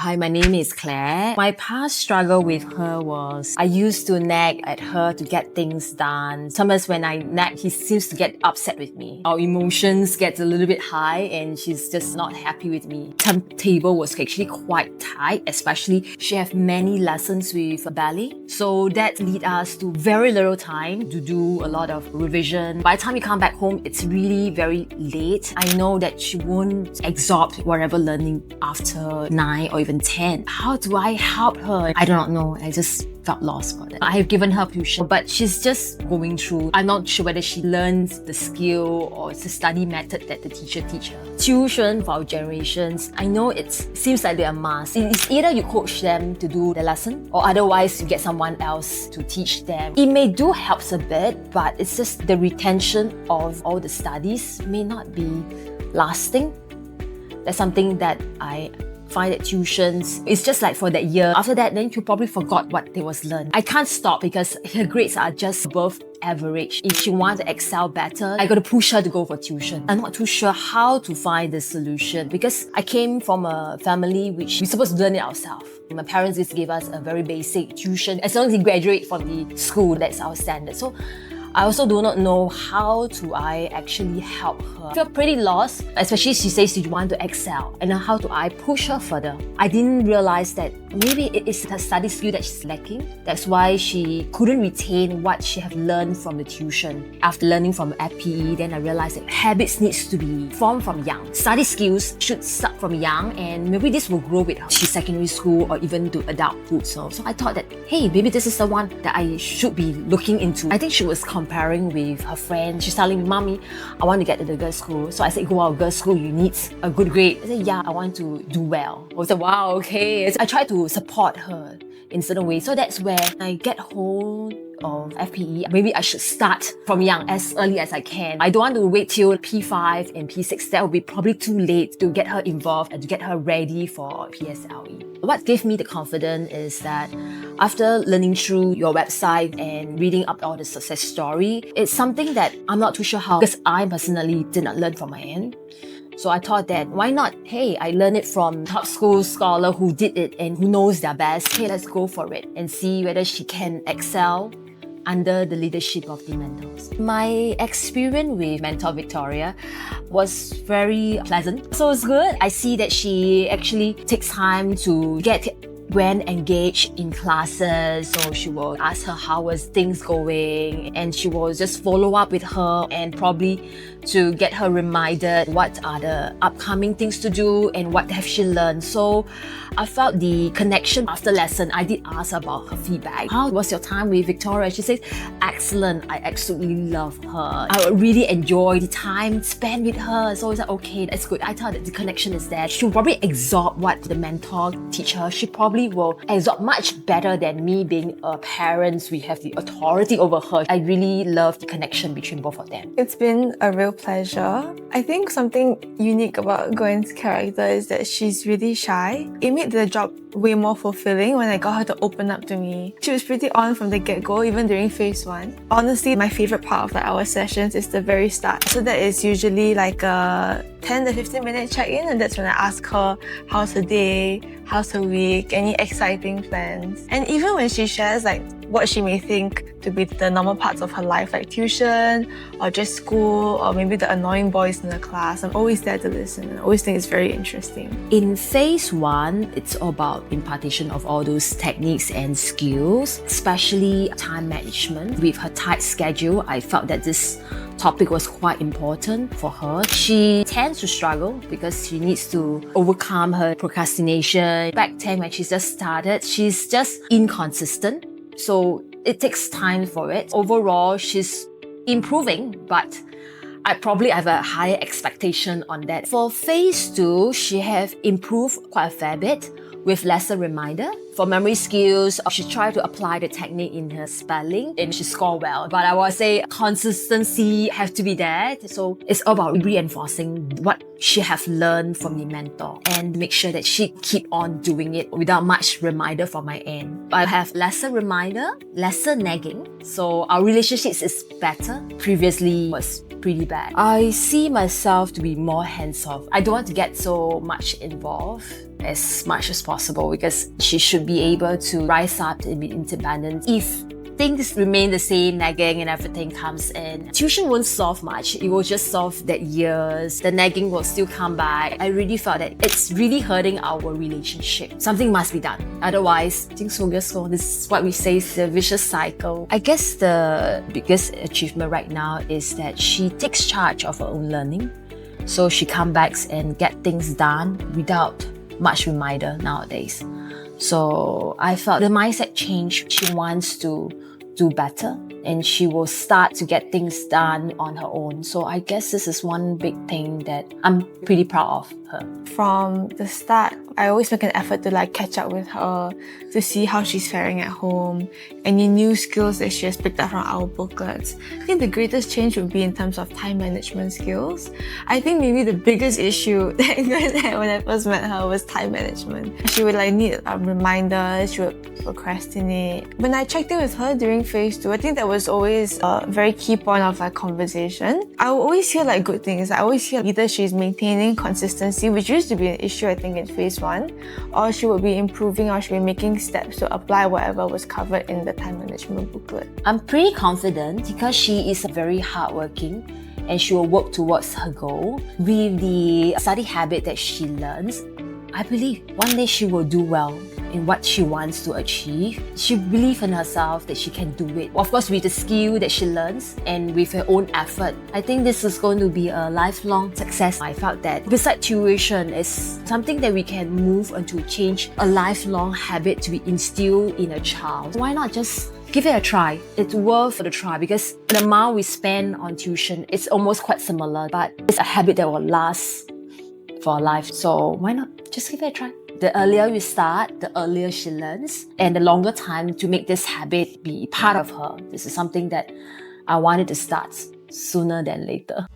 Hi, my name is Clare. My past struggle with her was I used to nag at her to get things done. Sometimes when I nag, he seems to get upset with me. Our emotions get a little bit high and she's just not happy with me. Timetable was actually quite tight, especially she had many lessons with ballet. So that lead us to very little time to do a lot of revision. By the time we come back home, it's really very late. I know that she won't absorb whatever learning after 9 or even 10. How do I help her? I do not know. I just got lost about it. I have given her tuition, but she's just going through. I'm not sure whether she learns the skill or it's a study method that the teacher teach her. Tuition for our generations, I know it seems like they're a must. It's either you coach them to do the lesson or otherwise you get someone else to teach them. It may do helps a bit, but it's just the retention of all the studies may not be lasting. That's something that I find that tuitions, it's just like for that year. After that, then you probably forgot what they was learned. I can't stop because her grades are just above average. If she wants to excel better, I got to push her to go for tuition. I'm not too sure how to find the solution because I came from a family which we're supposed to learn it ourselves. My parents used to give us a very basic tuition. As long as we graduate from the school, that's our standard. So I also do not know how do I actually help her. I feel pretty lost, especially she says she wants to excel. And then how do I push her further? I didn't realize that maybe it is her study skill that she's lacking. That's why she couldn't retain what she have learned from the tuition. After learning from FPE, then I realized that habits needs to be formed from young. Study skills should start from young and maybe this will grow with her. She's secondary school or even to adulthood. So I thought that, hey, maybe this is the one that I should be looking into. I think she was comparing with her friend. She's telling me, Mommy, I want to get to the girls' school. So I said, go out girls' school, you need a good grade. I said, yeah, I want to do well. I said, wow, okay. So I try to support her in certain ways. So that's where I get hold of FPE. Maybe I should start from young, as early as I can. I don't want to wait till P5 and P6. That would be probably too late to get her involved and to get her ready for PSLE. What gave me the confidence is that after learning through your website and reading up all the success story, it's something that I'm not too sure how, because I personally did not learn from my end. So I thought that, why not? Hey, I learned it from top school scholar who did it and who knows their best. Hey, let's go for it and see whether she can excel under the leadership of the mentors. My experience with Mentor Victoria was very pleasant. So it's good. I see that she actually takes time to get when engaged in classes, so she will ask her how was things going and she will just follow up with her and probably to get her reminded what are the upcoming things to do and what have she learned. So I felt the connection after lesson. I did ask about her feedback. How was your time with Victoria? She says, excellent. I absolutely love her. I really enjoy the time spent with her. So it's like, okay, that's good. I thought that the connection is there. She'll probably absorb what the mentor teach her. She probably will absorb much better than me being a parent. We have the authority over her. I really love the connection between both of them. It's been a real pleasure. I think something unique about Gwen's character is that she's really shy. It made the job way more fulfilling when I got her to open up to me. She was pretty on from the get-go, even during phase 1. Honestly, my favorite part of our sessions is the very start. So that is usually like a 10 to 15 minute check-in, and that's when I ask her how's her day, how's her week, any exciting plans. And even when she shares like what she may think to be the normal parts of her life, like tuition or just school or maybe the annoying boys in the class, I'm always there to listen and I always think it's very interesting. In phase 1, it's all about impartation of all those techniques and skills, especially time management. With her tight schedule, I felt that this topic was quite important for her. She tends to struggle because she needs to overcome her procrastination. Back then when she just started, she's just inconsistent. So it takes time for it. Overall, she's improving, but I probably have a higher expectation on that. For phase 2, she have improved quite a fair bit with lesser reminder. For memory skills, she tried to apply the technique in her spelling and she scored well. But I would say consistency has to be there. So it's about reinforcing what she have learned from the mentor and make sure that she keep on doing it without much reminder from my end. I have lesser reminder, lesser nagging. So our relationships is better. Previously was pretty bad. I see myself to be more hands-off. I don't want to get so much involved as much as possible because she should be able to rise up and be independent. If things remain the same, nagging and everything comes in, tuition won't solve much. It will just solve that years. The nagging will still come back. I really felt that it's really hurting our relationship. Something must be done. Otherwise, things will just go. This is what we say is a vicious cycle. I guess the biggest achievement right now is that she takes charge of her own learning. So she comes back and get things done without much reminder nowadays. So I felt the mindset change. She wants to do better and she will start to get things done on her own. So I guess this is one big thing that I'm pretty proud of her. From the start, I always make an effort to catch up with her, to see how she's faring at home, any new skills that she has picked up from our booklets. I think the greatest change would be in terms of time management skills. I think maybe the biggest issue that I had when I first met her was time management. She would need reminders, she would procrastinate. When I checked in with her during phase 2, I think that was always a very key point of our conversation. I would always hear good things. I always hear either she's maintaining consistency, which used to be an issue I think in phase 1, or she would be improving or she would be making steps to apply whatever was covered in the time management booklet. I'm pretty confident because she is very hardworking and she will work towards her goal. With the study habit that she learns, I believe one day she will do well in what she wants to achieve. She believes in herself that she can do it. Of course, with the skill that she learns and with her own effort, I think this is going to be a lifelong success. I felt that besides tuition is something that we can move on to change a lifelong habit to be instilled in a child. Why not just give it a try? It's worth the try because the amount we spend on tuition is almost quite similar, but it's a habit that will last for life. So why not just give it a try? The earlier we start, the earlier she learns, and the longer time to make this habit be part of her. This is something that I wanted to start sooner than later.